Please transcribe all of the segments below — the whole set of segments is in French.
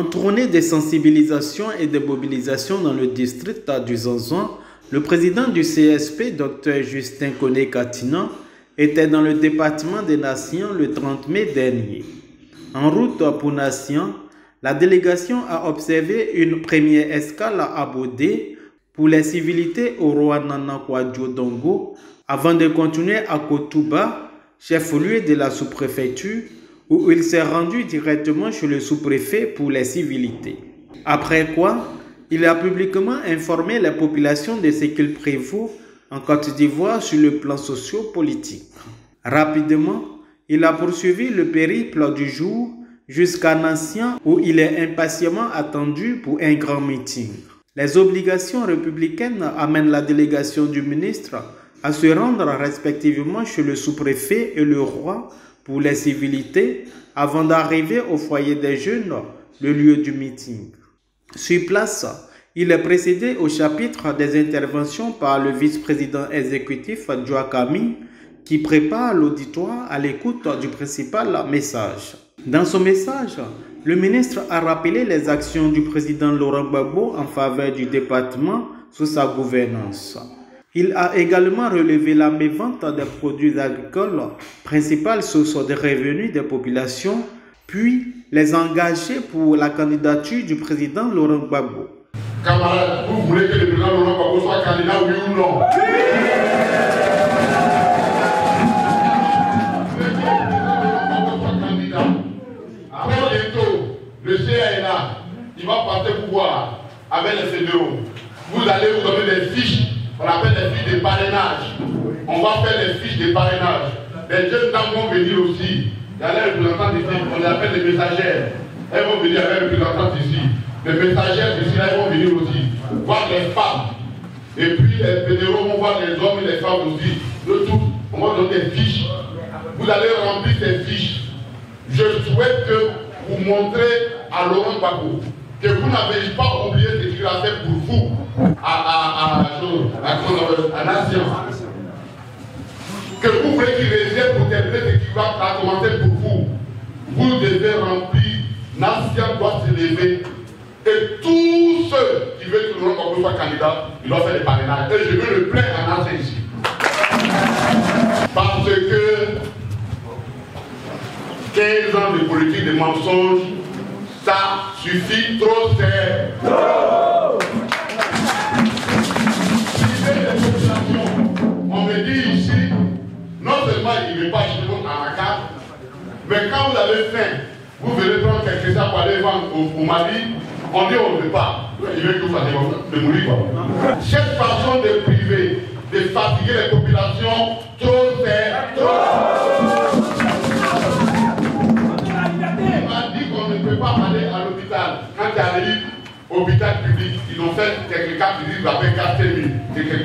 En tournée de sensibilisation et de mobilisation dans le district du Zanzan, le président du CSP, Dr Justin Koné-Katina, était dans le département des Nations le 30 mai dernier. En route pour Nations, la délégation a observé une première escale à Bodé pour les civilités au roi Nana Kwadjo Dongo avant de continuer à Kotouba, chef-lieu de la sous-préfecture, où il s'est rendu directement chez le sous-préfet pour les civilités. Après quoi, il a publiquement informé la population de ce qu'il prévaut en Côte d'Ivoire sur le plan socio-politique. Rapidement, il a poursuivi le périple du jour jusqu'à Nations où il est impatiemment attendu pour un grand meeting. Les obligations républicaines amènent la délégation du ministre à se rendre respectivement chez le sous-préfet et le roi pour les civilités avant d'arriver au foyer des jeunes, le lieu du meeting. Sur place, il est précédé au chapitre des interventions par le vice-président exécutif Djoakami qui prépare l'auditoire à l'écoute du principal message. Dans son message, le ministre a rappelé les actions du président Laurent Gbagbo en faveur du département sous sa gouvernance. Il a également relevé la mévente des produits agricoles, principale source de revenus des populations, puis les engager pour la candidature du président Laurent Gbagbo. Camarades, vous voulez que le président Laurent Gbagbo soit candidat, oui ou non? Très bientôt, le CA est là. Il va passer pouvoir avec les fédéraux. Vous allez vous donner des fiches. On appelle les fiches de parrainage. On va faire les fiches de parrainage. Les jeunes dames vont venir aussi. Il y a les représentants ici, on les appelle les messagères. Elles vont venir avec les représentants ici. Les messagères ici, là, elles vont venir aussi. Voir les femmes. Et puis les fédéraux vont voir les hommes et les femmes aussi. Le tout, on va donner des fiches. Vous allez remplir ces fiches. Je souhaite que vous montrez à Laurent Gbagbo que vous n'avez pas oublié ce qu'il a fait pour vous à Nation. Que vous voulez qu'il réserve pour terminer ce qu'il va commencer pour vous. Vous devez remplir, Nation doit se lever. Et tous ceux qui veulent que Laurent Gbagbo soit candidat, ils doivent faire des parrainages. Et je veux le plaindre à Nation ici. Parce que 15 ans de politique de mensonges, ça suffit trop, c'est trop. On me dit ici, non seulement il ne veut pas acheter à la carte, mais quand vous avez faim, vous venez prendre quelque chose pour aller vendre au Mali, on dit on ne veut pas. Il veut que vous fassiez de mourir. Cette façon de priver, de fatiguer les populations, trop, c'est trop. On ne peut pas aller à l'hôpital. Quand tu arrives au hôpital public, ils ont fait quelques cas qui disent avec 4 000.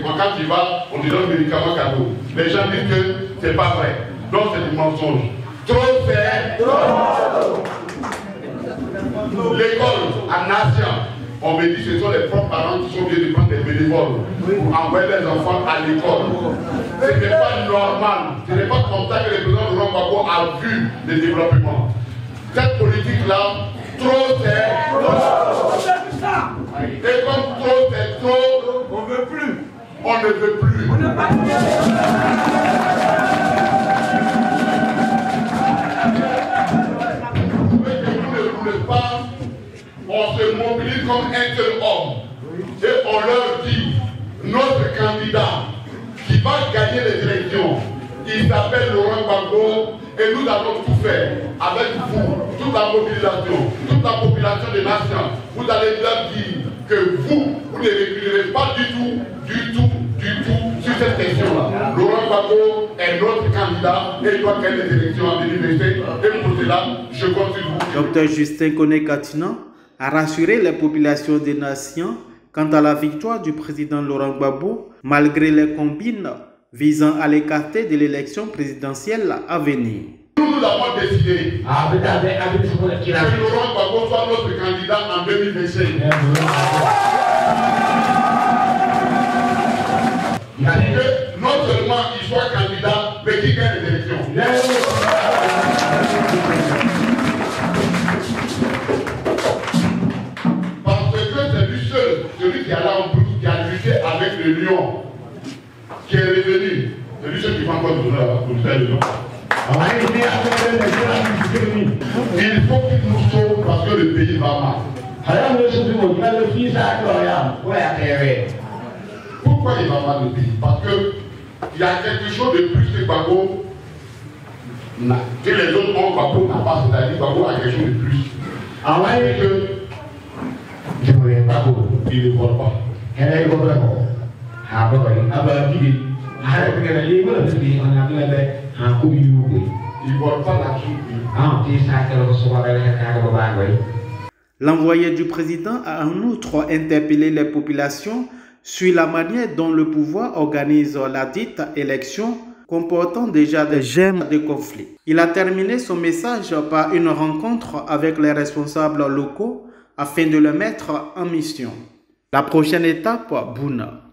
Quand tu vas, on te donne des médicaments cadeaux. Les gens disent que ce n'est pas vrai. Donc c'est du mensonge. Trop c'est trop. L'école à Nation, on me dit que ce sont les propres parents qui sont obligés de prendre des bénévoles pour envoyer les enfants à l'école. Ce n'est pas normal. Ce n'est pas comme ça que le président Laurent Gbagbo a vu le développement. Cette politique-là, trop c'est trop. Et comme trop c'est trop, on ne veut plus. On ne veut plus. Vous ne voulez pas, on se mobilise comme un seul homme. Et on leur dit, notre candidat qui va gagner les élections, il s'appelle Laurent Gbagbo. Et nous avons tout fait avec vous, toute la mobilisation, toute la population des nations. Vous allez leur dire que vous ne reculerez pas du tout sur cette question-là. Laurent Gbagbo est notre candidat et il doit gagner les élections en 2025. Et pour cela, je compte sur vous. Dr Justin Koné-Katina a rassuré les populations des nations quant à la victoire du président Laurent Gbagbo, malgré les combines visant à l'écarter de l'élection présidentielle à venir. Nous avons décidé que Laurent Gbagbo soit notre candidat en 2025. Que non seulement il soit candidat, mais qu'il gagne les élections. pour faire le nom. Il faut qu'il nous sauve parce que le pays va mal. Pourquoi il va mal le pays? Parce qu'il y a quelque chose de plus que Gbagbo, que les autres ont. Gbagbo n'a pas, c'est-à-dire Gbagbo a quelque chose de plus. C'est que il ne vole pas. Il ne vole pas l'argent. L'envoyé du président a en outre interpellé les populations sur la manière dont le pouvoir organise la dite élection, comportant déjà des germes de conflit. Il a terminé son message par une rencontre avec les responsables locaux afin de le mettre en mission. La prochaine étape, Bouna.